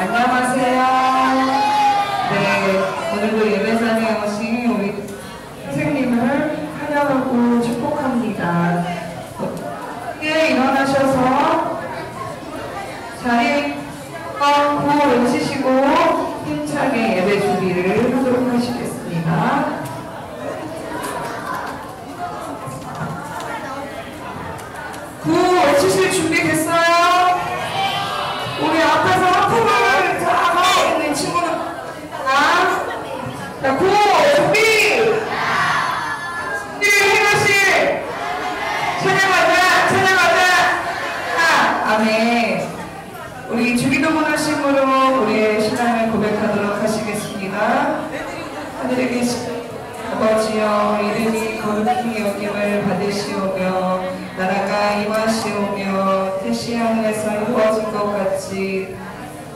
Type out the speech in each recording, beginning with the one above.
안녕하세요. 네, 오늘도 예배장에 오신 우리 선생님을 환영하고 축복합니다. 예, 일어나셔서 자리에 구호 외치시고 힘차게 예배 준비를 하도록 하시겠습니다. 구호 외치실 준비 됐어요? 우리 앞에서 하품을 다 하고 있는 친구는 자, 구호 준비! 행하실! 찬양하자! 아멘. 우리 주기도문 하심으로 우리의 신앙을 고백하도록 하시겠습니다. 하늘에 계신 아버지여, 이름이 거룩히 여김을 받으시오며 나라가 임하시오며 뜻이 하늘에서 이루어진 것 같이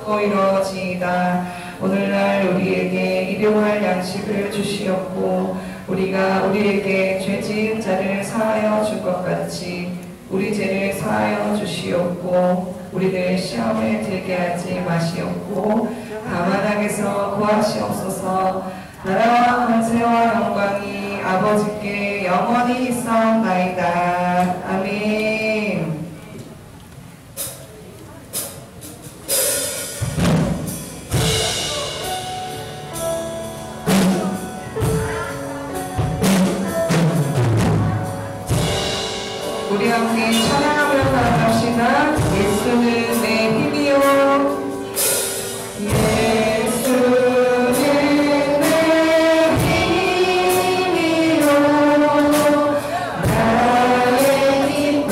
또 이루어지이다. 오늘날 우리에게 일용할 양식을 주시옵고 우리가 우리에게 죄 지은 자를 사하여 줄 것 같이 우리 죄를 사하여 주시옵고 우리를 시험에 들게 하지 마시옵고 다만 악에서 구하시옵소서. 나라와 권세와 영광이 아버지께 영원히 있사옵나이다. 아멘. 우리 함께 찬양하며 나갑시다. 예수는 내 힘이요. 나의 힘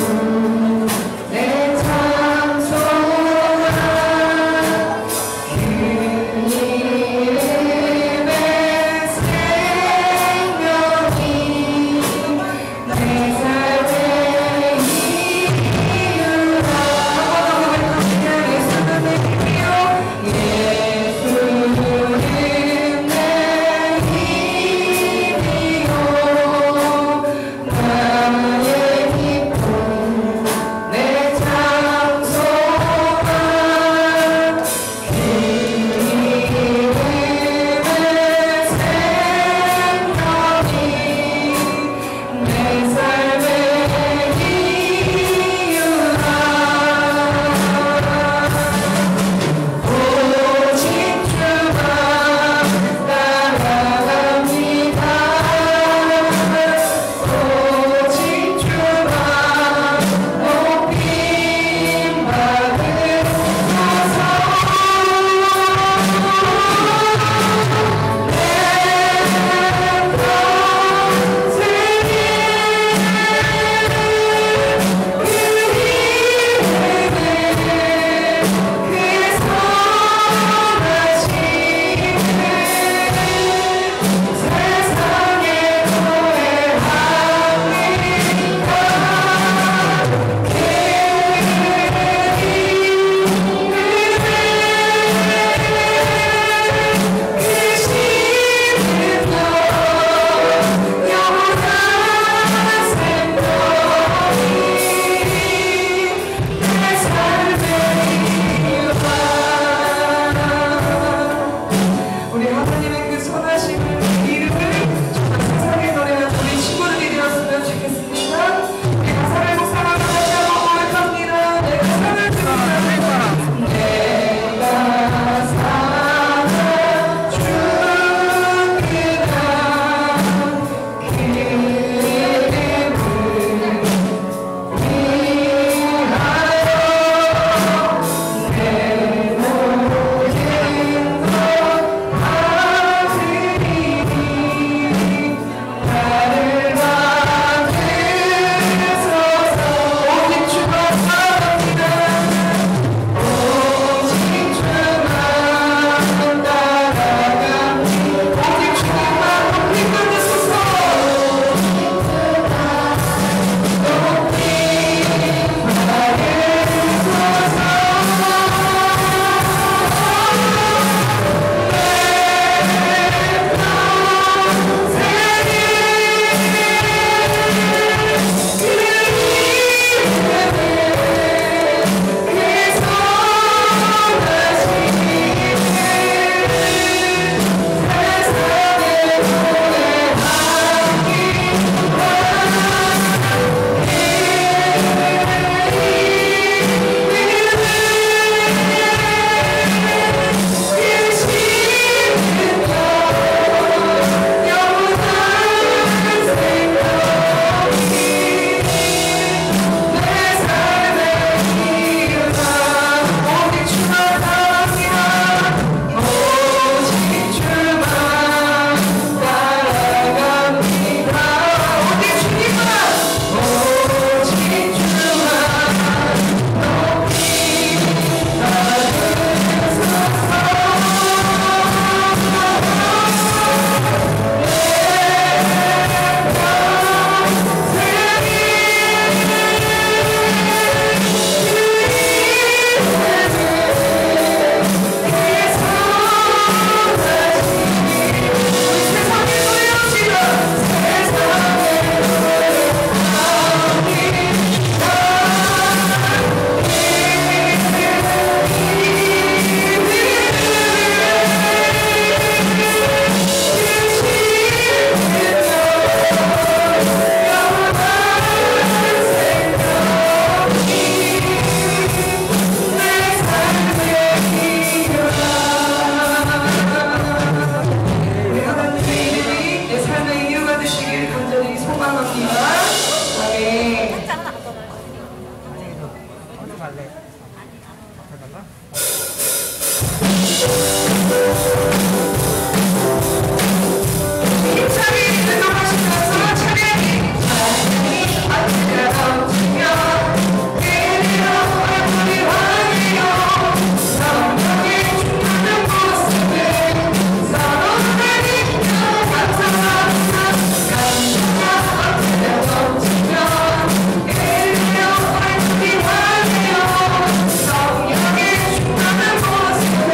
갈래? 앞에다가? 힘차게 들어가시면서 차례히 안내가 넘치며 내리러 얼굴이 환해요. 성령의 충만한 모습에 서로를 믿며 감사합니다. 감사가 안내가 넘치며 내리러 얼굴이 환해요. 성령의 충만한 모습에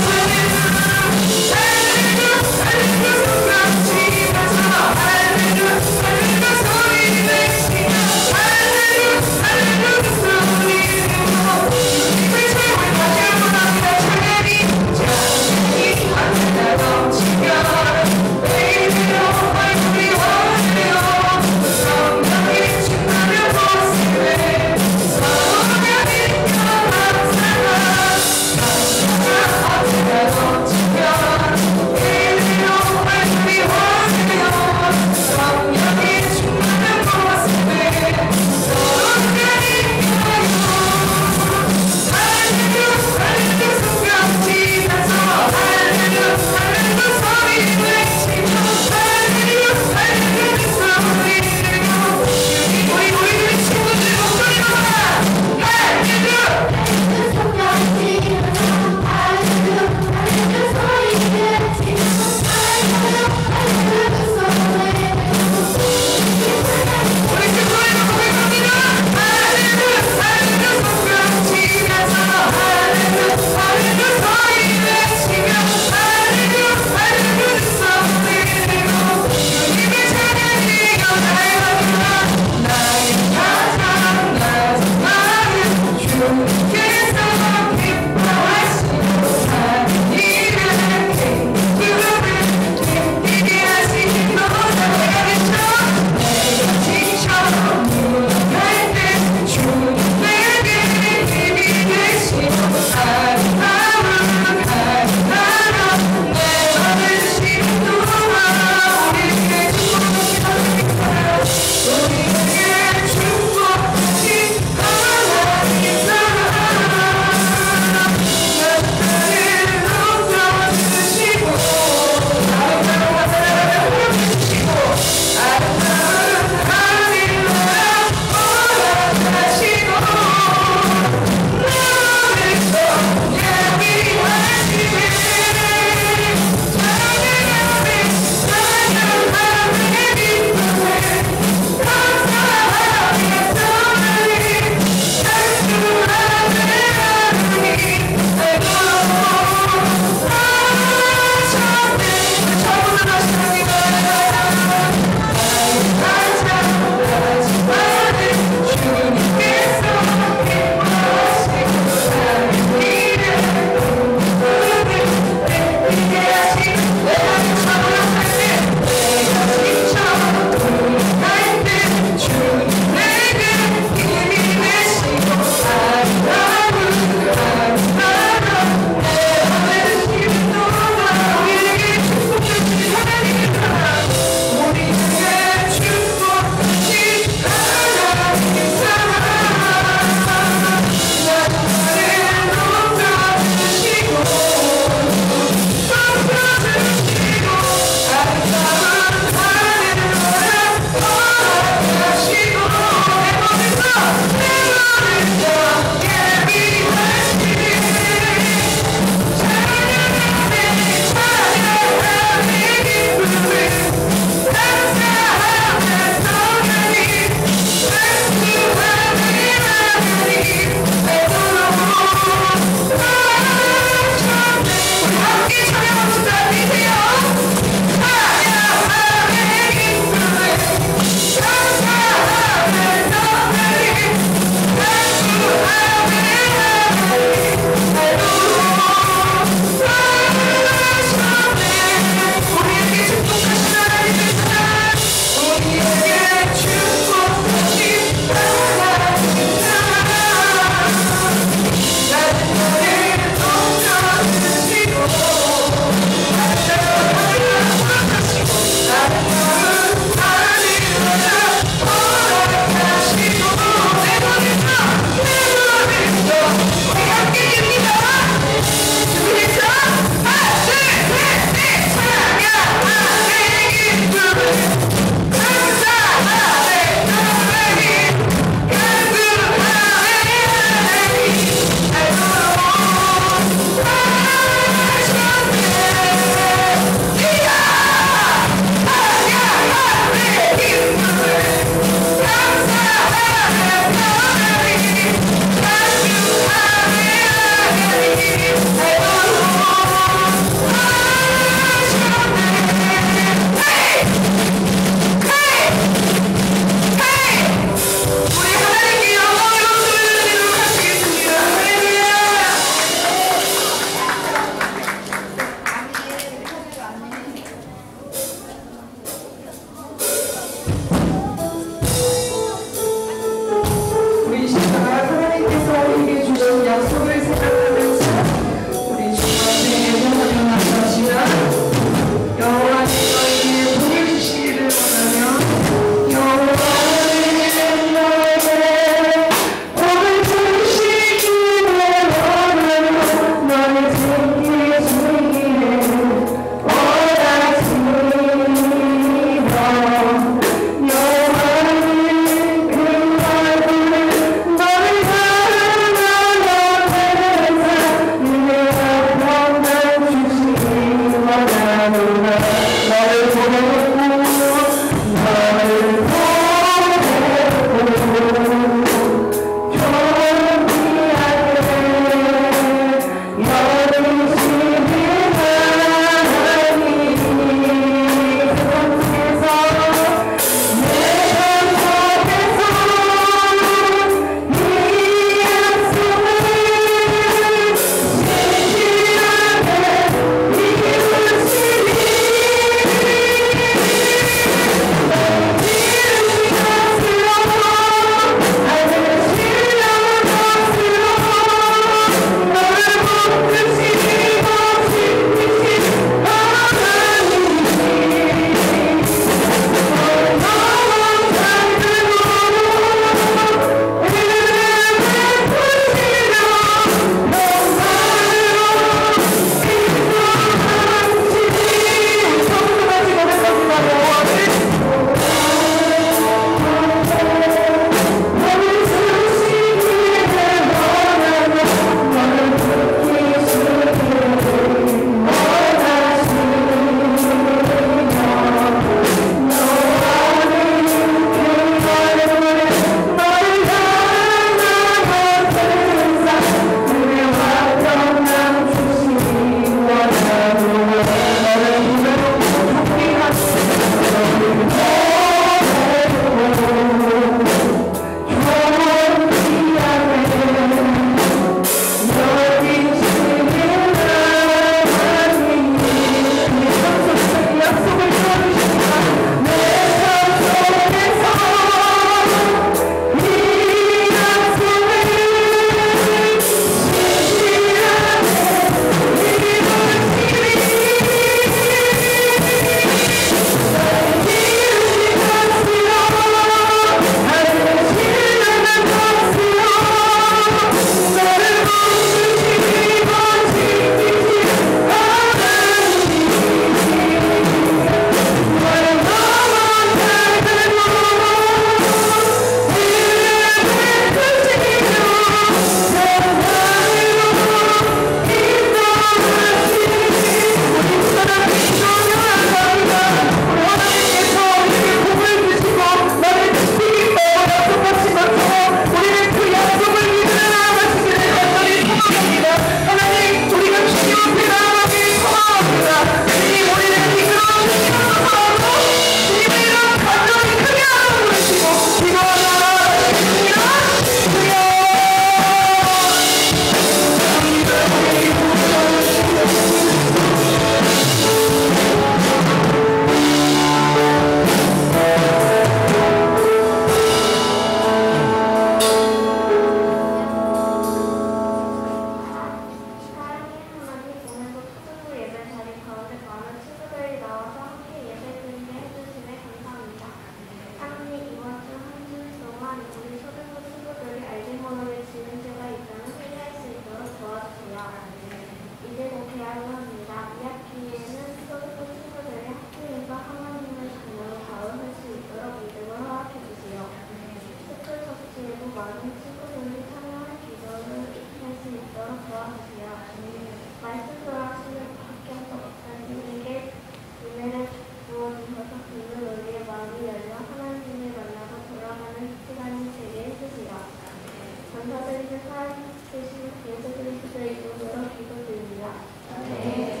이름으로 기도드립니다. 아멘.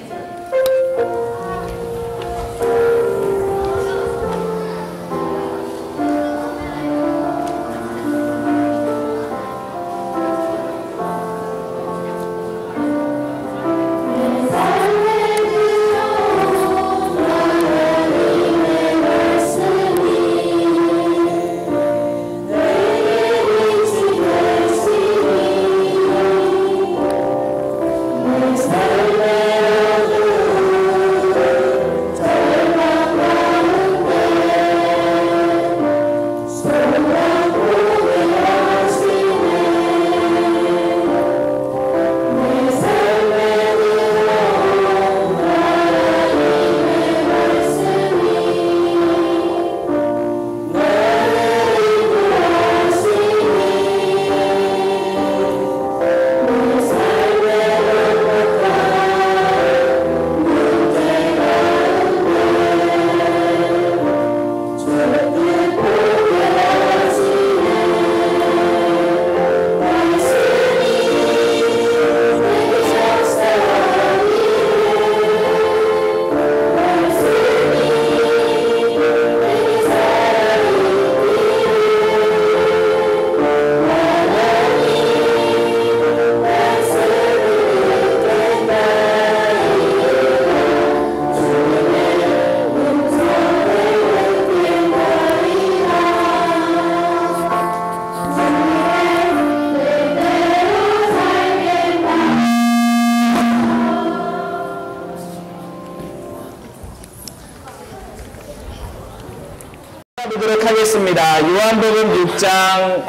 보도록 하겠습니다. 요한복음 6장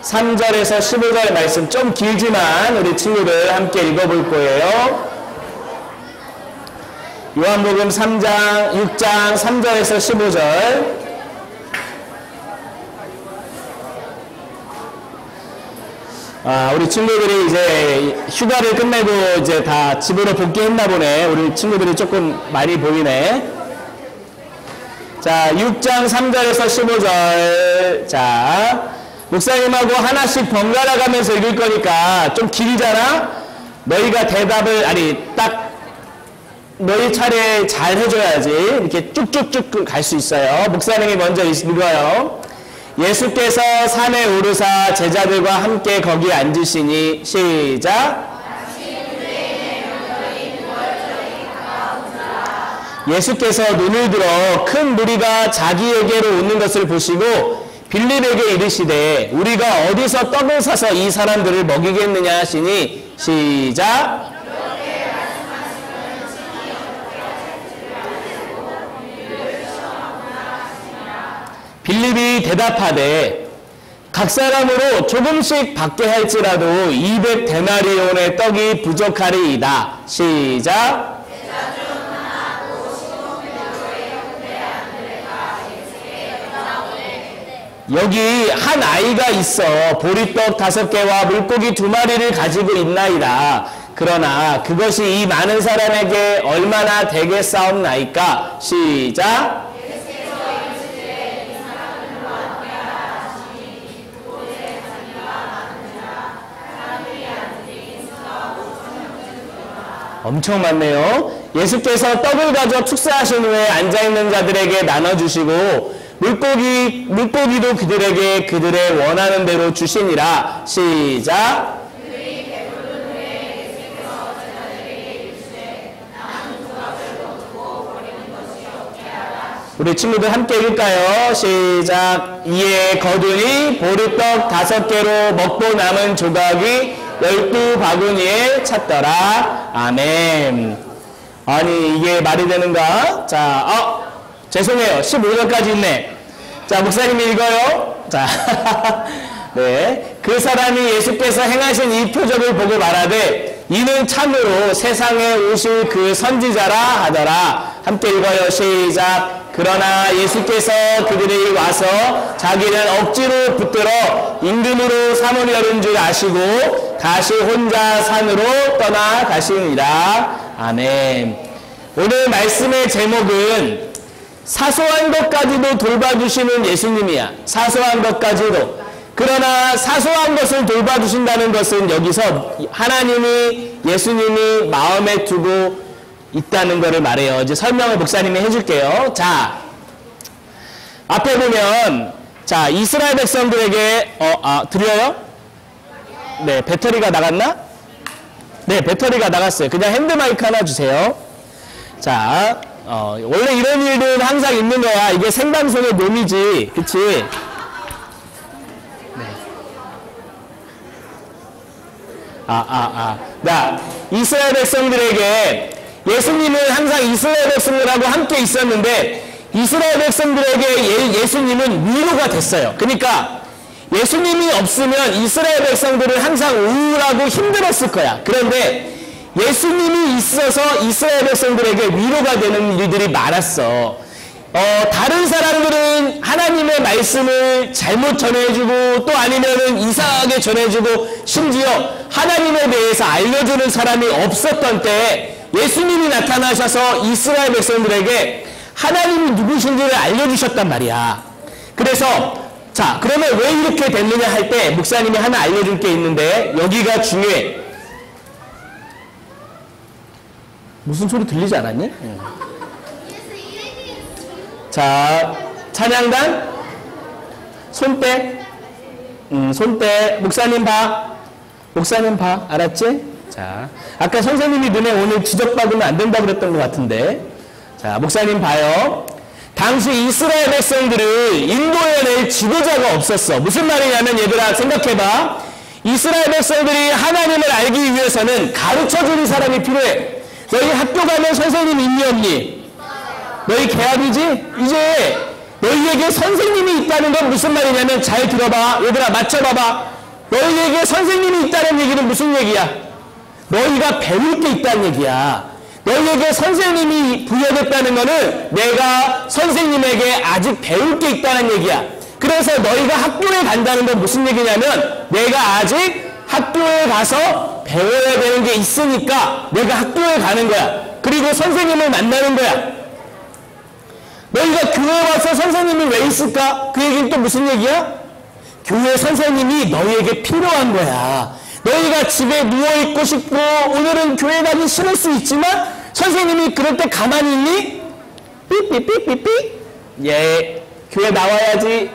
3절에서 15절 말씀 좀 길지만 우리 친구들 함께 읽어볼 거예요. 요한복음 6장 3절에서 15절. 우리 친구들이 이제 휴가를 끝내고 이제 다 집으로 복귀했나 보네. 우리 친구들이 조금 많이 보이네. 자, 6장 3절에서 15절. 자, 목사님하고 하나씩 번갈아 가면서 읽을 거니까 좀 길잖아? 너희가 대답을, 딱 너희 차례 잘 해줘야지. 이렇게 쭉쭉쭉 갈 수 있어요. 목사님이 먼저 읽어요. 예수께서 산에 오르사 제자들과 함께 거기 앉으시니, 시작. 예수께서 눈을 들어 큰 무리가 자기에게로 오는 것을 보시고 빌립에게 이르시되 우리가 어디서 떡을 사서 이 사람들을 먹이겠느냐 하시니, 시작. 빌립이 대답하되 각 사람으로 조금씩 받게 할지라도 200데나리온의 떡이 부족하리이다. 시작. 여기 한 아이가 있어 보리떡 5개와 물고기 2마리를 가지고 있나이다. 그러나 그것이 이 많은 사람에게 얼마나 되겠사옵나이까. 시작. 엄청 많네요. 예수께서 떡을 가져 축사하신 후에 앉아있는 자들에게 나눠주시고 물고기도 그들에게 그들의 원하는 대로 주시니라. 시작. 우리 친구들 함께 읽을까요? 시작. 이에 거두니 보리떡 5개로 먹고 남은 조각이 12바구니에 찼더라. 아멘. 아니 이게 말이 되는가? 자, 죄송해요. 15절까지 있네. 자, 목사님이 읽어요. 자, 네. 그 사람이 예수께서 행하신 이 표적을 보고 말하되 이는 참으로 세상에 오실 그 선지자라 하더라. 함께 읽어요. 시작. 그러나 예수께서 그들이 와서 자기를 억지로 붙들어 임금으로 삼으려는 줄 아시고 다시 혼자 산으로 떠나가시니라. 아멘. 오늘 말씀의 제목은 사소한 것까지도 돌봐주시는 예수님이야. 사소한 것까지도. 그러나 사소한 것을 돌봐주신다는 것은 여기서 하나님이 예수님이 마음에 두고 있다는 것을 말해요. 이제 설명을 목사님이 해줄게요. 자, 앞에 보면 자 이스라엘 백성들에게 들려요? 네, 배터리가 나갔나? 네, 배터리가 나갔어요. 그냥 핸드마이크 하나 주세요. 자, 원래 이런 일은 항상 있는 거야. 이게 생방송의 묘미지, 그치? 네. 자, 이스라엘 백성들에게 예수님은 항상 이스라엘 백성들하고 함께 있었는데 이스라엘 백성들에게 예수님은 위로가 됐어요. 그러니까 예수님이 없으면 이스라엘 백성들은 항상 우울하고 힘들었을 거야. 그런데 예수님이 있어서 이스라엘 백성들에게 위로가 되는 일들이 많았어. 다른 사람들은 하나님의 말씀을 잘못 전해주고 또 아니면은 이상하게 전해주고 심지어 하나님에 대해서 알려주는 사람이 없었던 때에 예수님이 나타나셔서 이스라엘 백성들에게 하나님이 누구신지를 알려주셨단 말이야. 그래서 자, 그러면 왜 이렇게 됐느냐 할 때 목사님이 하나 알려줄 게 있는데 여기가 중요해. 무슨 소리 들리지 않았니? 응. 자, 찬양단 손 빼. 손 빼. 목사님 봐. 목사님 봐. 알았지? 자, 아까 선생님이 눈에 오늘 지적받으면 안 된다 그랬던 것 같은데. 자, 목사님 봐요. 당시 이스라엘 백성들을 인도해 낼 지도자가 없었어. 무슨 말이냐면 얘들아 생각해봐. 이스라엘 백성들이 하나님을 알기 위해서는 가르쳐주는 사람이 필요해. 너희 학교 가면 선생님 있니 없니? 너희 개학이지? 이제 너희에게 선생님이 있다는 건 무슨 말이냐면 잘 들어봐. 얘들아 맞춰봐봐. 너희에게 선생님이 있다는 얘기는 무슨 얘기야? 너희가 배울 게 있다는 얘기야. 너희에게 선생님이 부여됐다는 것은 내가 선생님에게 아직 배울 게 있다는 얘기야. 그래서 너희가 학교에 간다는 건 무슨 얘기냐면 내가 아직 학교에 가서 배워야 되는 게 있으니까 내가 학교에 가는 거야. 그리고 선생님을 만나는 거야. 너희가 교회 와서 선생님이 왜 있을까? 그 얘기는 또 무슨 얘기야? 교회 선생님이 너희에게 필요한 거야. 너희가 집에 누워있고 싶고 오늘은 교회 가기 싫을 수 있지만 선생님이 그럴 때 가만히 있니? 삐삐삐삐삐 예 교회 나와야지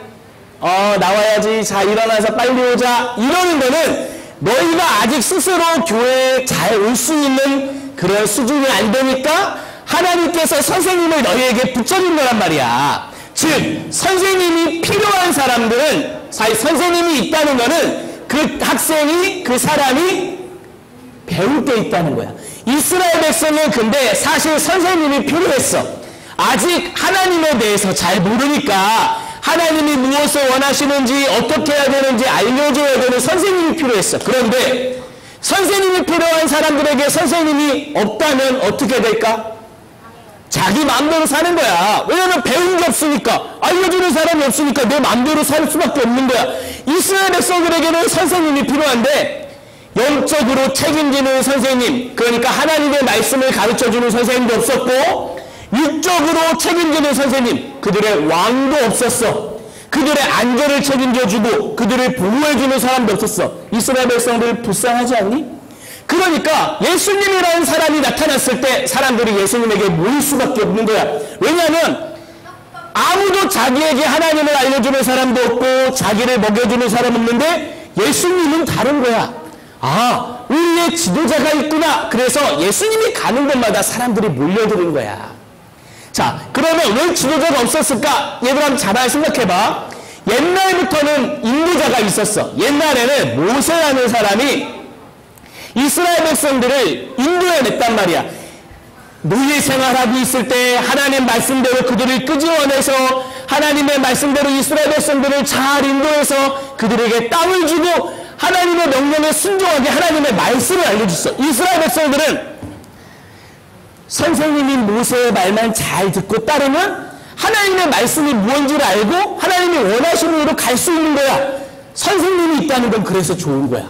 나와야지 자 일어나서 빨리 오자 이러는 거는 너희가 아직 스스로 교회에 잘 올 수 있는 그런 수준이 안 되니까 하나님께서 선생님을 너희에게 붙여준 거란 말이야. 즉 선생님이 필요한 사람들은 선생님이 있다는 거는 그 학생이 그 사람이 배울 게 있다는 거야. 이스라엘 백성은 근데 사실 선생님이 필요했어. 아직 하나님에 대해서 잘 모르니까 하나님이 무엇을 원하시는지 어떻게 해야 되는지 알려줘야 되는 선생님이 필요했어. 그런데 선생님이 필요한 사람들에게 선생님이 없다면 어떻게 될까? 자기 마음대로 사는 거야. 왜냐면 배운 게 없으니까 알려주는 사람이 없으니까 내 마음대로 살 수밖에 없는 거야. 이스라엘 백성들에게는 선생님이 필요한데 영적으로 책임지는 선생님, 그러니까 하나님의 말씀을 가르쳐주는 선생님도 없었고 육적으로 책임지는 선생님, 그들의 왕도 없었어. 그들의 안전을 책임져주고 그들을 보호해주는 사람도 없었어. 이스라엘 백성들 불쌍하지 않니? 그러니까 예수님이라는 사람이 나타났을 때 사람들이 예수님에게 모일 수밖에 없는 거야. 왜냐하면 아무도 자기에게 하나님을 알려주는 사람도 없고 자기를 먹여주는 사람 없는데 예수님은 다른 거야. 아, 우리의 지도자가 있구나. 그래서 예수님이 가는 곳마다 사람들이 몰려드는 거야. 자, 그러면 왜 지도자가 없었을까? 얘들 한번 잘 생각해봐. 옛날부터는 인도자가 있었어. 옛날에는 모세라는 사람이 이스라엘 백성들을 인도해냈단 말이야. 노예 생활하고 있을 때 하나님 말씀대로 그들을 끄집어내서 하나님의 말씀대로 이스라엘 백성들을 잘 인도해서 그들에게 땅을 주고 하나님의 명령에 순종하게 하나님의 말씀을 알려줬어. 이스라엘 백성들은 선생님이 모세의 말만 잘 듣고 따르면 하나님의 말씀이 무엇인지를 알고 하나님이 원하시는 대로 갈 수 있는 거야. 선생님이 있다는 건 그래서 좋은 거야.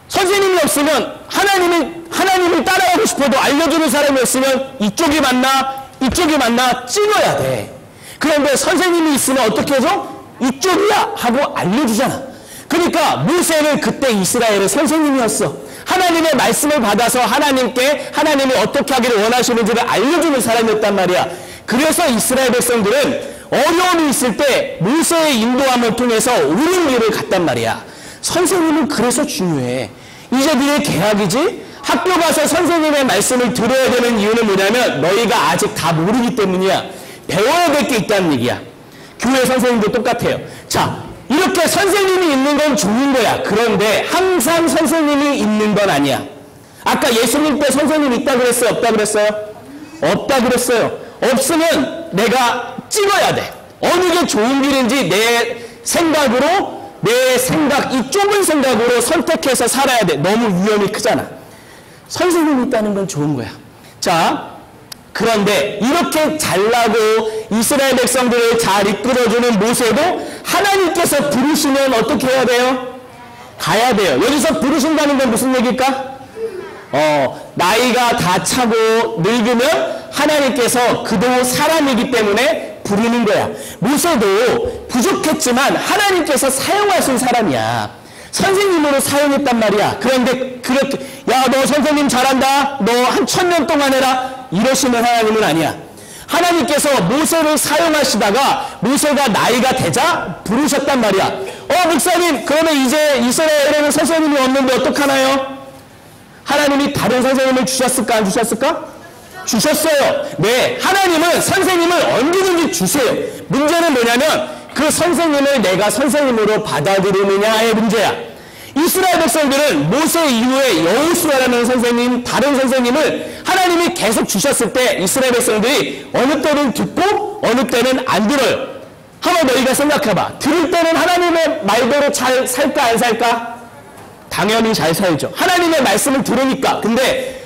선생님이 없으면 하나님을 따라가고 싶어도 알려주는 사람이 없으면 이쪽이 맞나 찍어야 돼. 그런데 선생님이 있으면 어떻게 해서 이쪽이야 하고 알려주잖아. 그러니까 모세는 그때 이스라엘의 선생님이었어. 하나님의 말씀을 받아서 하나님께 하나님이 어떻게 하기를 원하시는지를 알려주는 사람이었단 말이야. 그래서 이스라엘 백성들은 어려움이 있을 때 모세의 인도함을 통해서 옳은 길을 갔단 말이야. 선생님은 그래서 중요해. 이제 너희 개학이지? 학교 가서 선생님의 말씀을 들어야 되는 이유는 뭐냐면 너희가 아직 다 모르기 때문이야. 배워야 될 게 있다는 얘기야. 교회 선생님도 똑같아요. 자, 이렇게 선생님이 있는 건 좋은 거야. 그런데 항상 선생님이 있는 건 아니야. 아까 예수님 때 선생님 있다 그랬어요? 없다 그랬어요? 없다 그랬어요. 없으면 내가 찍어야 돼. 어느 게 좋은 길인지 내 생각으로, 이 좁은 생각으로 선택해서 살아야 돼. 너무 위험이 크잖아. 선생님이 있다는 건 좋은 거야. 자, 그런데 이렇게 잘나고 이스라엘 백성들을 잘 이끌어주는 모세도 하나님께서 부르시면 어떻게 해야 돼요? 가야 돼요. 여기서 부르신다는 건 무슨 얘기일까? 나이가 다 차고 늙으면 하나님께서 그도 사람이기 때문에 부르는 거야. 모세도 부족했지만 하나님께서 사용하신 사람이야. 선생님으로 사용했단 말이야. 그런데 그렇게 야, 너 선생님 잘한다. 너 한 1000년 동안 해라. 이러시는 하나님은 아니야. 하나님께서 모세를 사용하시다가 모세가 나이가 되자 부르셨단 말이야. 목사님, 그러면 이제 이스라엘에는 선생님이 없는데 어떡하나요? 하나님이 다른 선생님을 주셨을까 안 주셨을까? 주셨어요. 네, 하나님은 선생님을 언제든지 주세요. 문제는 뭐냐면 그 선생님을 내가 선생님으로 받아들이느냐의 문제야. 이스라엘 백성들은 모세 이후에 여호수아라는 선생님, 다른 선생님을 하나님이 계속 주셨을 때 이스라엘 백성들이 어느 때는 듣고 어느 때는 안 들어요. 한번 너희가 생각해봐. 들을 때는 하나님의 말대로 잘 살까 안 살까? 당연히 잘 살죠. 하나님의 말씀을 들으니까. 근데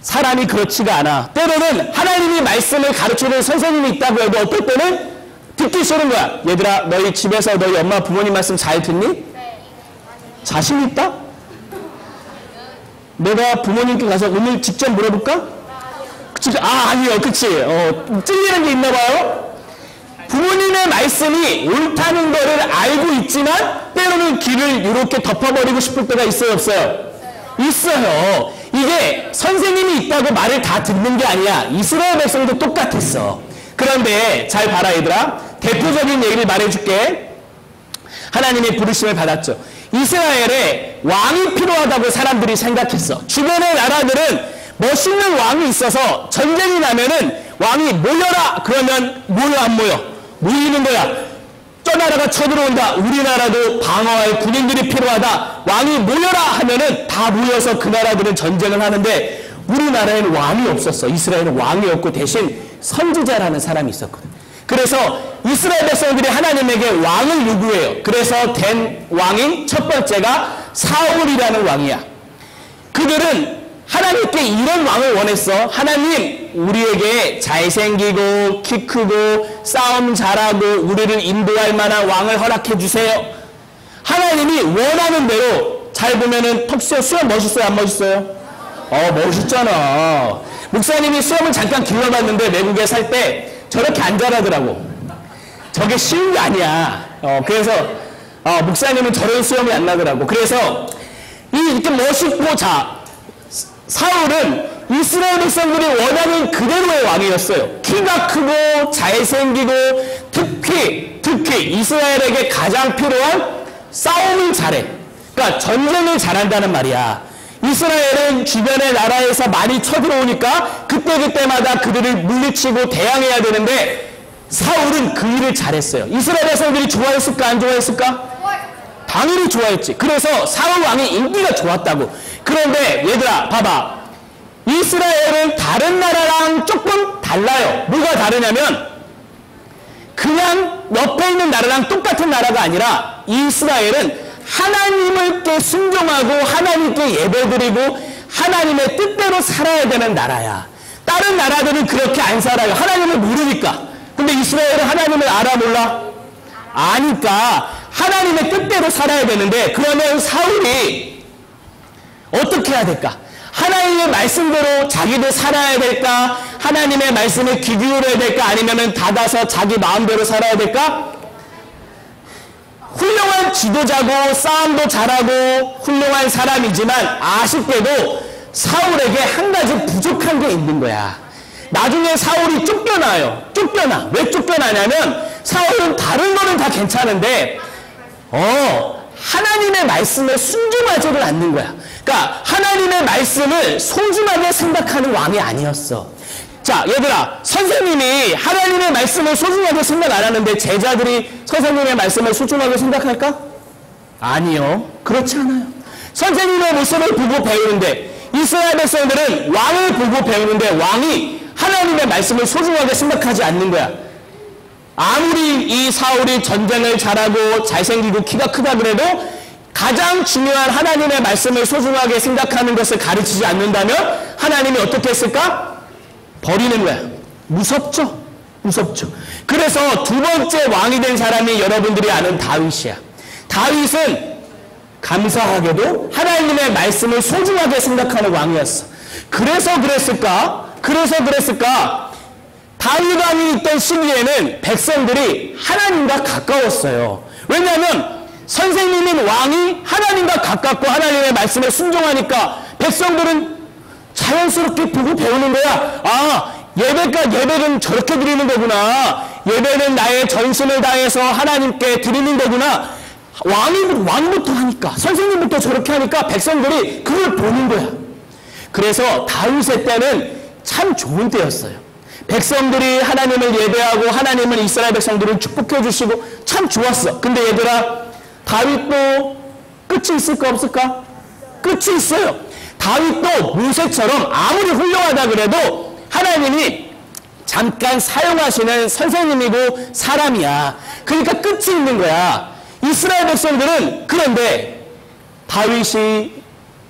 사람이 그렇지가 않아. 때로는 하나님이 말씀을 가르쳐주는 선생님이 있다고 해도 어떨 때는 듣기 싫은 거야. 얘들아, 너희 집에서 너희 엄마 부모님 말씀 잘 듣니? 자신 있다? 내가 부모님께 가서 오늘 직접 물어볼까? 아니요. 그치. 찔리는 게 있나 봐요. 부모님의 말씀이 옳다는 거를 알고 있지만 때로는 귀를 이렇게 덮어버리고 싶을 때가 있어요, 없어요? 있어요. 이게 선생님이 있다고 말을 다 듣는 게 아니야. 이스라엘 백성도 똑같았어. 그런데 잘 봐라 얘들아. 대표적인 얘기를 말해줄게. 하나님의 부르심을 받았죠. 이스라엘에 왕이 필요하다고 사람들이 생각했어. 주변의 나라들은 멋있는 왕이 있어서 전쟁이 나면은 왕이 모여라 그러면 모여 안 모여? 모이는 거야. 저 나라가 쳐들어온다. 우리나라도 방어할 군인들이 필요하다. 왕이 모여라 하면은 다 모여서 그 나라들은 전쟁을 하는데 우리나라에는 왕이 없었어. 이스라엘은 왕이 없고 대신 선지자라는 사람이 있었거든. 그래서 이스라엘 백성들이 하나님에게 왕을 요구해요. 그래서 된 왕이 첫 번째가 사울이라는 왕이야. 그들은 하나님께 이런 왕을 원했어. 하나님, 우리에게 잘생기고 키 크고 싸움 잘하고 우리를 인도할 만한 왕을 허락해 주세요. 하나님이 원하는 대로. 잘 보면은 턱수염 수염 멋있어요 안 멋있어요? 멋있잖아. 목사님이 수염을 잠깐 길러봤는데 외국에 살 때 저렇게 안 자라더라고. 저게 쉬운 게 아니야. 그래서 목사님은 저런 수염이 안 나더라고. 그래서 이렇게 멋있고. 자, 사울은 이스라엘 백성들이 원하는 그대로의 왕이었어요. 키가 크고 잘생기고 특히 이스라엘에게 가장 필요한 싸움을 잘해. 그러니까 전쟁을 잘한다는 말이야. 이스라엘은 주변의 나라에서 많이 쳐들어오니까 그때마다 그들을 물리치고 대항해야 되는데 사울은 그 일을 잘했어요. 이스라엘 백성들이 좋아했을까 안 좋아했을까? 당연히 좋아했지. 그래서 사울 왕이 인기가 좋았다고. 그런데 얘들아 봐봐. 이스라엘은 다른 나라랑 조금 달라요. 뭐가 다르냐면 그냥 옆에 있는 나라랑 똑같은 나라가 아니라 이스라엘은 하나님께 순종하고 하나님께 예배드리고 하나님의 뜻대로 살아야 되는 나라야. 다른 나라들은 그렇게 안 살아요. 하나님을 모르니까. 근데 이스라엘은 하나님을 알아 몰라? 아니까 하나님의 뜻대로 살아야 되는데 그러면 사울이 어떻게 해야 될까? 하나님의 말씀대로 자기도 살아야 될까? 하나님의 말씀에 귀 기울여야 될까? 아니면 닫아서 자기 마음대로 살아야 될까? 훌륭한 지도자고 싸움도 잘하고 훌륭한 사람이지만 아쉽게도 사울에게 한 가지 부족한 게 있는 거야. 나중에 사울이 쫓겨나요. 쫓겨나. 왜 쫓겨나냐면 사울은 다른 거는 다 괜찮은데 하나님의 말씀에 순종하지를 않는 거야. 그러니까 하나님의 말씀을 소중하게 생각하는 왕이 아니었어. 자, 얘들아, 선생님이 하나님의 말씀을 소중하게 생각 안 하는데 제자들이 선생님의 말씀을 소중하게 생각할까? 아니요. 그렇지 않아요. 선생님의 모습을 보고 배우는데 이스라엘 백성들은 왕을 보고 배우는데 왕이 하나님의 말씀을 소중하게 생각하지 않는 거야. 아무리 이 사울이 전쟁을 잘하고 잘생기고 키가 크다 그래도 가장 중요한 하나님의 말씀을 소중하게 생각하는 것을 가르치지 않는다면 하나님이 어떻게 했을까? 버리는 거야. 무섭죠? 무섭죠. 그래서 두 번째 왕이 된 사람이 여러분들이 아는 다윗이야. 다윗은 감사하게도 하나님의 말씀을 소중하게 생각하는 왕이었어. 그래서 그랬을까? 다윗 왕이 있던 시기에는 백성들이 하나님과 가까웠어요. 왜냐하면 선생님인 왕이 하나님과 가깝고 하나님의 말씀에 순종하니까 백성들은 자연스럽게 보고 배우는 거야. 아, 예배는 저렇게 드리는 거구나. 예배는 나의 전심을 다해서 하나님께 드리는 거구나. 왕부터 하니까, 선생님부터 저렇게 하니까 백성들이 그걸 보는 거야. 그래서 다윗의 때는 참 좋은 때였어요. 백성들이 하나님을 예배하고 하나님은 이스라엘 백성들을 축복해 주시고 참 좋았어. 근데 얘들아, 다윗도 끝이 있을까 없을까? 끝이 있어요. 다윗도 모세처럼 아무리 훌륭하다 그래도 하나님이 잠깐 사용하시는 선생님이고 사람이야. 그러니까 끝이 있는 거야. 이스라엘 백성들은 그런데 다윗이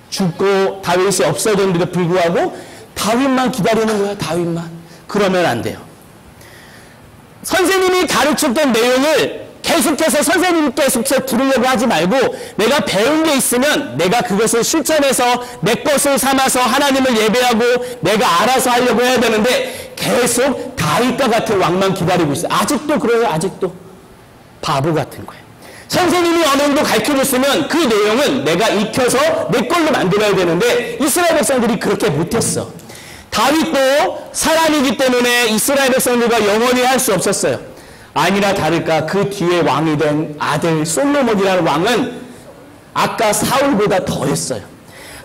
죽고 다윗이 없어졌는데도 불구하고 다윗만 기다리는 거야. 다윗만. 그러면 안 돼요. 선생님이 가르쳤던 내용을 계속해서 선생님께 들으려고 하지 말고 내가 배운 게 있으면 내가 그것을 실천해서 내 것을 삼아서 하나님을 예배하고 내가 알아서 하려고 해야 되는데 계속 다윗과 같은 왕만 기다리고 있어요. 아직도 그래요. 아직도. 바보 같은 거예요. 선생님이 어느 정도 가르쳐줬으면 그 내용은 내가 익혀서 내 걸로 만들어야 되는데 이스라엘 백성들이 그렇게 못했어. 다윗도 사람이기 때문에 이스라엘 백성들과 영원히 할 수 없었어요. 아니나 다를까 그 뒤에 왕이 된 아들 솔로몬이라는 왕은 아까 사울보다 더했어요.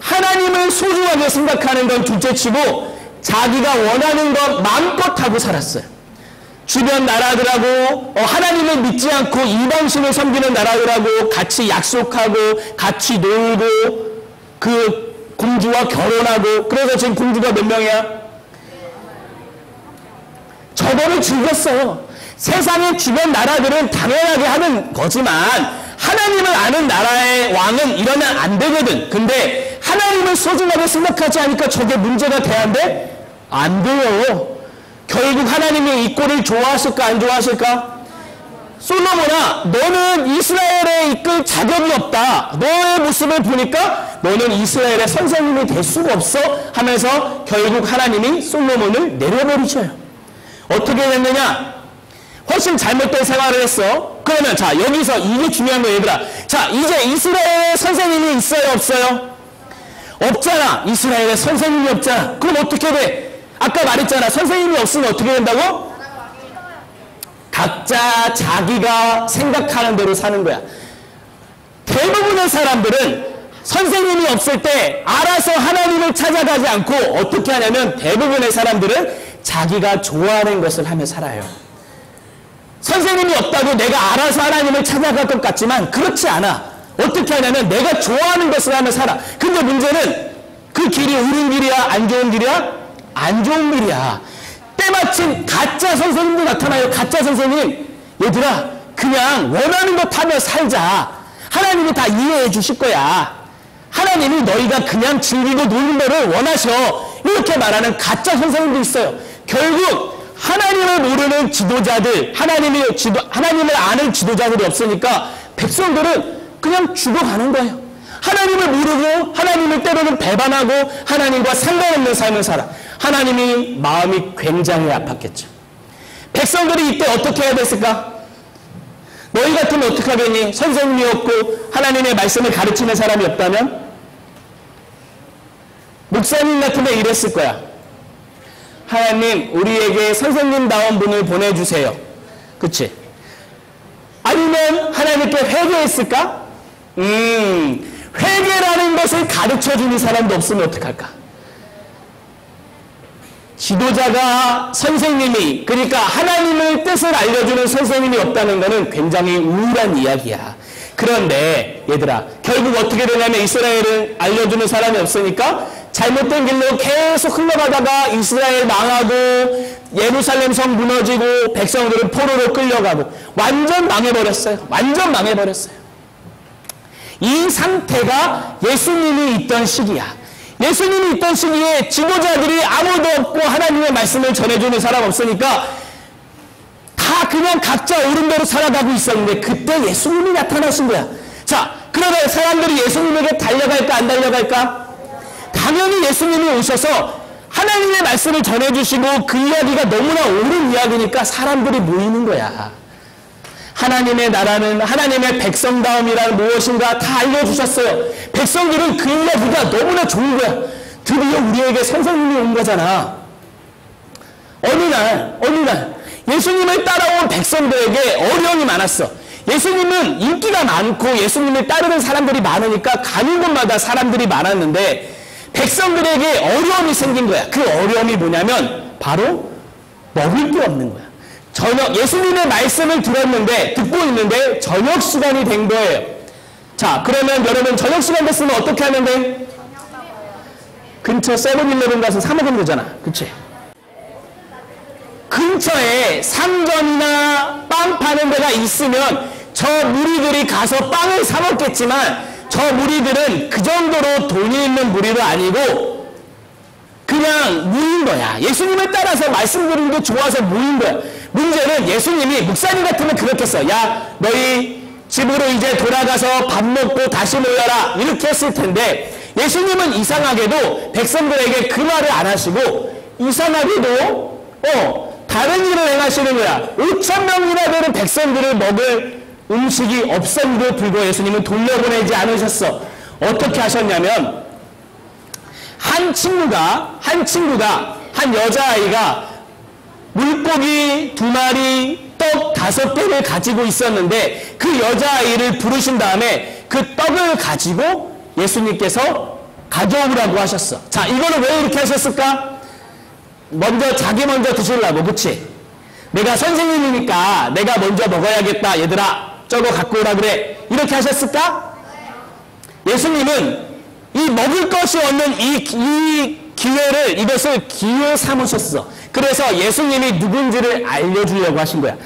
하나님을 소중하게 생각하는 건 둘째치고 자기가 원하는 것 마음껏 하고 살았어요. 주변 나라들하고 하나님을 믿지 않고 이방신을 섬기는 나라들하고 같이 약속하고 같이 놀고 그 공주와 결혼하고 그래서 지금 공주가 몇 명이야? 저거를 즐겼어요. 세상의 주변 나라들은 당연하게 하는 거지만 하나님을 아는 나라의 왕은 이러면 안 되거든. 근데 하나님을 소중하게 생각하지 않으니까 저게 문제가 돼야돼? 안 돼요. 결국 하나님이 이 꼴을 좋아하실까 안 좋아하실까? 솔로몬아, 너는 이스라엘에 이끌 자격이 없다. 너의 모습을 보니까 너는 이스라엘의 선생님이 될 수가 없어 하면서 결국 하나님이 솔로몬을 내려버리셔요. 어떻게 됐느냐? 훨씬 잘못된 생활을 했어. 그러면 자, 여기서 이게 중요한 거예요, 얘들아. 자, 이제 이스라엘의 선생님이 있어요, 없어요? 없잖아. 이스라엘의 선생님이 없잖아. 그럼 어떻게 돼? 아까 말했잖아. 선생님이 없으면 어떻게 된다고? 각자 자기가 생각하는 대로 사는 거야. 대부분의 사람들은 선생님이 없을 때 알아서 하나님을 찾아가지 않고 어떻게 하냐면 대부분의 사람들은 자기가 좋아하는 것을 하며 살아요. 선생님이 없다고 내가 알아서 하나님을 찾아갈 것 같지만 그렇지 않아. 어떻게 하냐면 내가 좋아하는 것을 하며 살아. 근데 문제는 그 길이 옳은 길이야? 안 좋은 길이야? 안 좋은 길이야. 때마침 가짜 선생님도 나타나요. 가짜 선생님. 얘들아, 그냥 원하는 것 하며 살자. 하나님이 다 이해해 주실 거야. 하나님이 너희가 그냥 즐기고 노는 거를 원하셔. 이렇게 말하는 가짜 선생님도 있어요. 결국 하나님을 모르는 지도자들, 하나님을 아는 지도자들이 없으니까 백성들은 그냥 죽어가는 거예요. 하나님을 모르고 하나님을 때로는 배반하고 하나님과 상관없는 삶을 살아. 하나님이 마음이 굉장히 아팠겠죠. 백성들이 이때 어떻게 해야 됐을까? 너희 같으면 어떻게 하겠니? 선생님이 없고 하나님의 말씀을 가르치는 사람이 없다면? 목사님 같으면 이랬을 거야. 하나님, 우리에게 선생님다운 분을 보내주세요. 그치? 아니면 하나님께 회개했을까? 회개라는 것을 가르쳐주는 사람도 없으면 어떡할까? 지도자가 선생님이, 그러니까 하나님의 뜻을 알려주는 선생님이 없다는 것은 굉장히 우울한 이야기야. 그런데 얘들아, 결국 어떻게 되냐면 이스라엘은 알려주는 사람이 없으니까 잘못된 길로 계속 흘러가다가 이스라엘 망하고 예루살렘 성 무너지고 백성들은 포로로 끌려가고 완전 망해버렸어요. 완전 망해버렸어요. 이 상태가 예수님이 있던 시기야. 예수님이 있던 시기에 지도자들이 아무도 없고 하나님의 말씀을 전해주는 사람 없으니까 다 그냥 각자 옳은 대로 살아가고 있었는데 그때 예수님이 나타나신 거야. 자, 그러면 사람들이 예수님에게 달려갈까 안 달려갈까? 당연히 예수님이 오셔서 하나님의 말씀을 전해주시고 그 이야기가 너무나 옳은 이야기니까 사람들이 모이는 거야. 하나님의 나라는 하나님의 백성다움이란 무엇인가 다 알려주셨어요. 백성들은 그 이야기가 너무나 좋은 거야. 드디어 우리에게 선생님이 온 거잖아. 어느 날 예수님을 따라온 백성들에게 어려움이 많았어. 예수님은 인기가 많고 예수님을 따르는 사람들이 많으니까 가는 곳마다 사람들이 많았는데 백성들에게 어려움이 생긴 거야. 그 어려움이 뭐냐면 바로 먹을 게 없는 거야. 예수님의 말씀을 듣고 있는데 저녁 시간이 된 거예요. 자, 그러면 여러분 저녁 시간 됐으면 어떻게 하면 돼? 근처 세븐일레븐 가서 사 먹으면 되잖아. 그치? 근처에 상점이나 빵 파는 데가 있으면 저 무리들이 가서 빵을 사 먹겠지만 저 무리들은 그 정도로 돈이 있는 무리도 아니고 그냥 모인 거야. 예수님을 따라서 말씀 드리는 게 좋아서 모인 거야. 문제는 예수님이 목사님 같으면 그렇겠어. 야, 너희 집으로 이제 돌아가서 밥 먹고 다시 모여라. 이렇게 했을 텐데 예수님은 이상하게도 백성들에게 그 말을 안 하시고 이상하게도 다른 일을 행하시는 거야. 5,000명이나 되는 백성들을 먹을 음식이 없었는데도 불구하고 예수님은 돌려보내지 않으셨어. 어떻게 하셨냐면 한 여자아이가 물고기 2마리, 떡 5개를 가지고 있었는데 그 여자아이를 부르신 다음에 그 떡을 가지고 예수님께서 가져오라고 하셨어. 자, 이거는 왜 이렇게 하셨을까? 자기 먼저 드시려고, 그치? 내가 선생님이니까 내가 먼저 먹어야겠다. 얘들아, 저거 갖고 오라 그래. 이렇게 하셨을까? 예수님은 이 먹을 것이 없는 이것을 기회 삼으셨어. 그래서 예수님이 누군지를 알려주려고 하신 거야.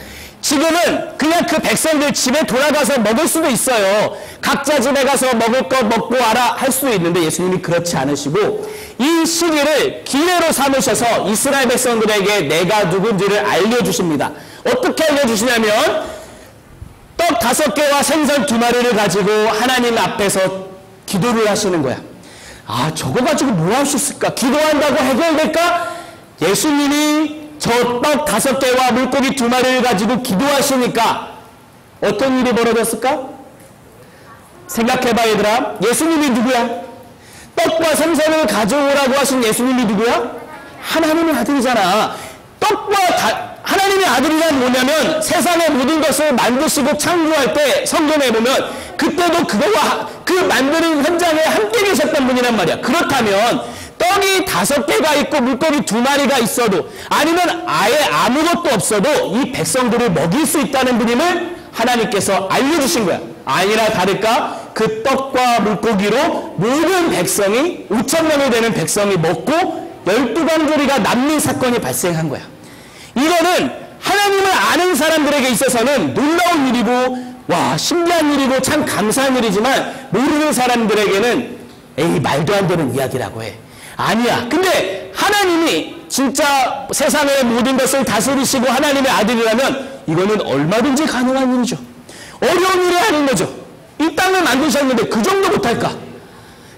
지금은 그냥 그 백성들 집에 돌아가서 먹을 수도 있어요. 각자 집에 가서 먹을 것 먹고 와라 할 수도 있는데 예수님이 그렇지 않으시고 이 시기를 기회로 삼으셔서 이스라엘 백성들에게 내가 누군지를 알려주십니다. 어떻게 알려주시냐면 떡 5개와 생선 2마리를 가지고 하나님 앞에서 기도를 하시는 거야. 아, 저거 가지고 뭐 할 수 있을까? 기도한다고 해결될까? 예수님이 저 떡 5개와 물고기 2마리를 가지고 기도하시니까 어떤 일이 벌어졌을까? 생각해봐, 얘들아. 예수님이 누구야? 떡과 생선을 가져오라고 하신 예수님이 누구야? 하나님의 아들이잖아. 하나님의 아들이란 뭐냐면 세상의 모든 것을 만드시고 창조할 때 성경에 보면 그때도 그거와 그 만드는 현장에 함께 계셨던 분이란 말이야. 그렇다면 떡이 5개가 있고 물고기 2마리가 있어도 아니면 아예 아무것도 없어도 이 백성들을 먹일 수 있다는 분임을 하나님께서 알려주신 거야. 아니나 다를까 그 떡과 물고기로 모든 백성이 5,000명이 되는 백성이 먹고 12광조리가 남는 사건이 발생한 거야. 이거는 하나님을 아는 사람들에게 있어서는 놀라운 일이고 와 신기한 일이고 참 감사한 일이지만 모르는 사람들에게는 에이 말도 안 되는 이야기라고 해. 아니야. 근데 하나님이 진짜 세상의 모든 것을 다스리시고 하나님의 아들이라면 이거는 얼마든지 가능한 일이죠. 어려운 일이 아닌 거죠. 이 땅을 만드셨는데 그 정도 못할까?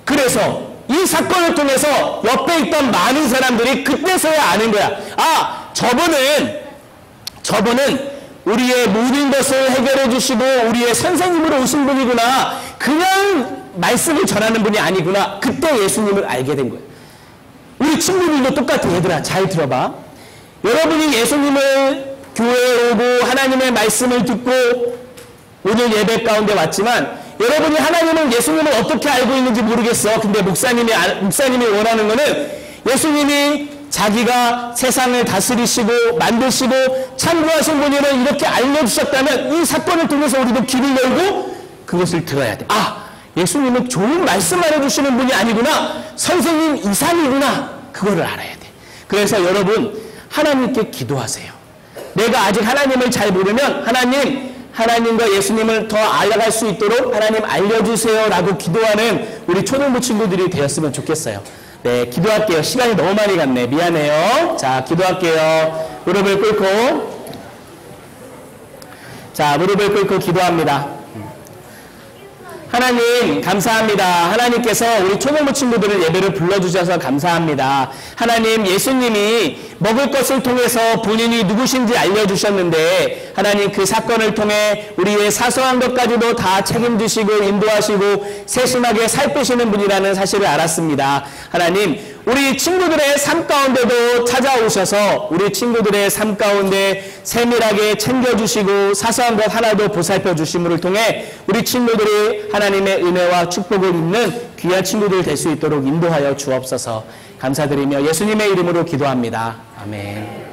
그래서 이 사건을 통해서 옆에 있던 많은 사람들이 그때서야 아는 거야. 아, 저분은 우리의 모든 것을 해결해 주시고 우리의 선생님으로 오신 분이구나. 그냥 말씀을 전하는 분이 아니구나. 그때 예수님을 알게 된 거예요. 우리 친구들도 똑같아. 얘들아 잘 들어봐. 여러분이 예수님을 교회에 오고 하나님의 말씀을 듣고 오늘 예배 가운데 왔지만 여러분이 하나님은 예수님을 어떻게 알고 있는지 모르겠어. 근데 목사님이 원하는 거는 예수님이 자기가 세상을 다스리시고 만드시고 창조하신 분이를 이렇게 알려주셨다면 이 사건을 통해서 우리도 귀를 열고 그것을 들어야 돼. 아, 예수님은 좋은 말씀만 해주시는 분이 아니구나. 선생님 이상이구나. 그거를 알아야 돼. 그래서 여러분 하나님께 기도하세요. 내가 아직 하나님을 잘 모르면 하나님과 예수님을 더 알아갈 수 있도록 하나님 알려주세요 라고 기도하는 우리 초등부 친구들이 되었으면 좋겠어요. 네, 기도할게요. 시간이 너무 많이 갔네. 미안해요. 자, 기도할게요. 무릎을 꿇고. 자, 무릎을 꿇고 기도합니다. 하나님 감사합니다. 하나님께서 우리 초등부 친구들을 예배를 불러주셔서 감사합니다. 하나님 예수님이 먹을 것을 통해서 본인이 누구신지 알려주셨는데 하나님 그 사건을 통해 우리의 사소한 것까지도 다 책임지시고 인도하시고 세심하게 살피시는 분이라는 사실을 알았습니다. 하나님 우리 친구들의 삶 가운데도 찾아오셔서 우리 친구들의 삶 가운데 세밀하게 챙겨주시고 사소한 것 하나도 보살펴 주심을 통해 우리 친구들이 하나님의 은혜와 축복을 입는 귀한 친구들 될 수 있도록 인도하여 주옵소서. 감사드리며 예수님의 이름으로 기도합니다. 아멘.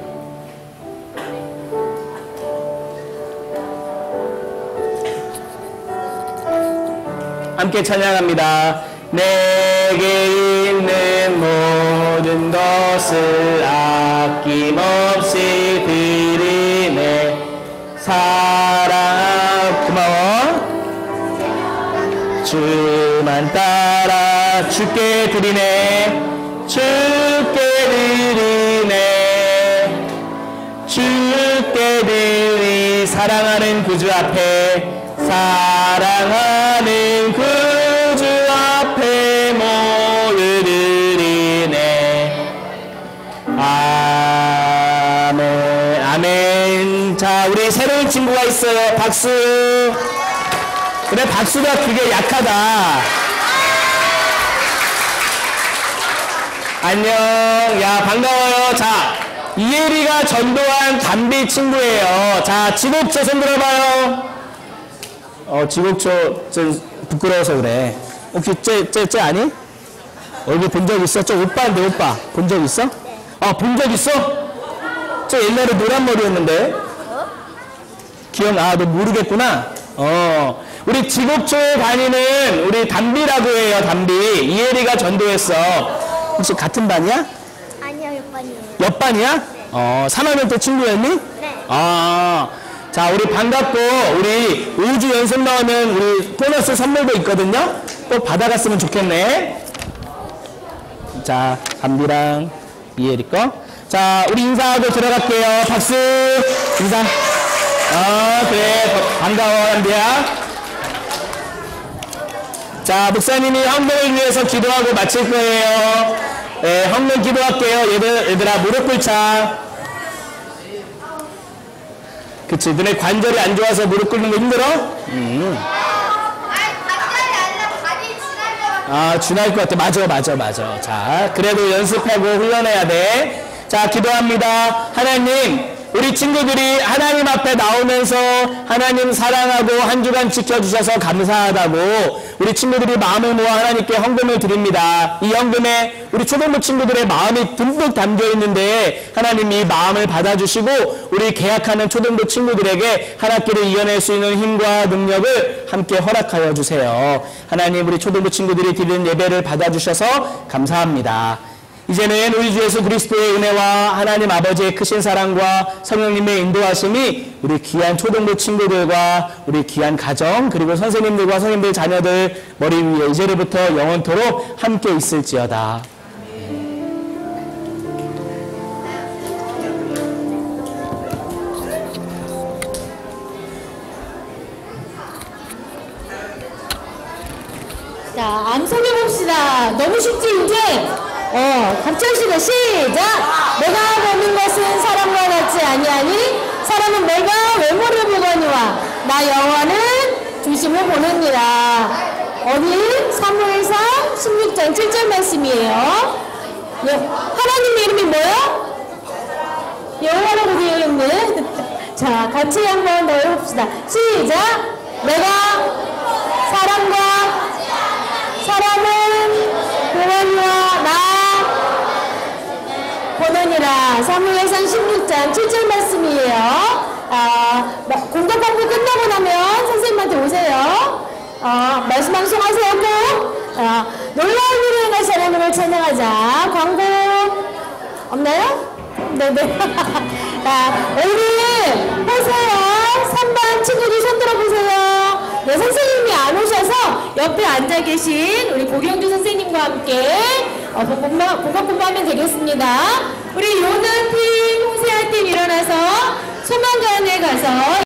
함께 찬양합니다. 내게 있는 모든 것을 아낌없이 드리네. 사랑 고마워. 주만 따라 주께 드리네. 주께 드리네. 주께 드리 사랑하는 구주 앞에 사랑하는 구주 앞에 모두 드리네. 아멘. 아멘. 자, 우리 새로운 친구가 있어요. 박수. 그래, 박수가 그게 약하다. 안녕. 야, 반가워요. 자, 이혜리가 전도한 담비 친구예요. 자, 지곡조 손 들어봐요. 지곡조 좀 부끄러워서 그래. 혹시 쟤 아니? 얼굴 본 적 있어? 저 오빠인데 오빠. 본 적 있어? 본 적 있어? 저 옛날에 노란 머리였는데. 너 모르겠구나. 우리 지곡초에 다니는 우리 담비라고 해요. 담비. 이혜리가 전도했어. 혹시 같은 반이야? 아니요, 옆반이에요. 옆반이야? 네. 3학년 때 친구였니? 네. 자, 우리 반갑고 우리 5주 연속 나오면 우리 보너스 선물도 있거든요. 꼭 받아갔으면 좋겠네. 자, 담비랑 이혜리 거. 자, 우리 인사하고 들어갈게요. 박수. 인사. 그래. 반가워, 담비야. 자, 목사님이 헌금을 위해서 기도하고 마칠 거예요. 네, 헌금 기도할게요. 얘들아, 무릎 꿇자. 그치, 너네 관절이 안 좋아서 무릎 꿇는 거 힘들어? 지날 것 같아. 맞아. 자, 그래도 연습하고 훈련해야 돼. 자, 기도합니다. 하나님, 우리 친구들이 하나님 앞에 나오면서 하나님 사랑하고 한 주간 지켜주셔서 감사하다고 우리 친구들이 마음을 모아 하나님께 헌금을 드립니다. 이 헌금에 우리 초등부 친구들의 마음이 듬뿍 담겨 있는데 하나님 이 마음을 받아주시고 우리 계약하는 초등부 친구들에게 하나님께를 이겨낼 수 있는 힘과 능력을 함께 허락하여 주세요. 하나님 우리 초등부 친구들이 드리는 예배를 받아주셔서 감사합니다. 이제는 우리 주 예수 그리스도의 은혜와 하나님 아버지의 크신 사랑과 성령님의 인도하심이 우리 귀한 초등부 친구들과 우리 귀한 가정 그리고 선생님들과 선생님들 자녀들 머리 위에 이제로부터 영원토록 함께 있을지어다. 자, 암송해봅시다. 너무 쉽지, 이제? 합창시대 시작! 내가 보는 것은 사람과 같지 아니하니 사람은 내가 외모를 보거니와 나 여호와는 중심을 보느니라. 어디? 사무엘상 16장 7절 말씀이에요. 하나님 이름이 뭐요? 여호와라고 되어 있는. 자, 같이 한번 더 해봅시다. 시작. 내가 사람은 보거니와 나 보느니라. 사무엘상 16장 7절 말씀이에요. 공덕 공부 끝나고 나면 선생님한테 오세요. 말씀 방송하세요 꼭. 놀라운 일을 행하신 하나님을 찬양하자. 광고 없나요? 네네. 오늘 보세요. 3반 친구들 손 들어보세요. 네, 선생님이 안 오셔서 옆에 앉아 계신 우리 고경주 선생님과 함께 공각 공부하면 되겠습니다. 우리 요나팀, 홍세아팀 일어나서 소망관에 가서